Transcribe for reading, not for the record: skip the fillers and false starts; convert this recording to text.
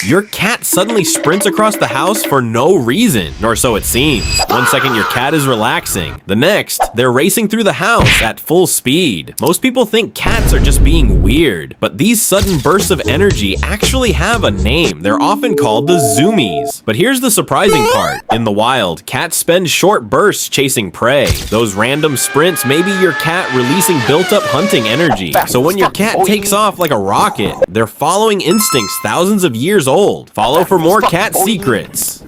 Your cat suddenly sprints across the house for no reason, or so it seems. One second your cat is relaxing. The next, they're racing through the house at full speed. Most people think cats are just being weird, but these sudden bursts of energy actually have a name. They're often called the zoomies. But here's the surprising part. In the wild, cats spend short bursts chasing prey. Those random sprints may be your cat releasing built-up hunting energy. So when your cat takes off like a rocket, they're following instincts thousands of years old. Follow for more cat secrets.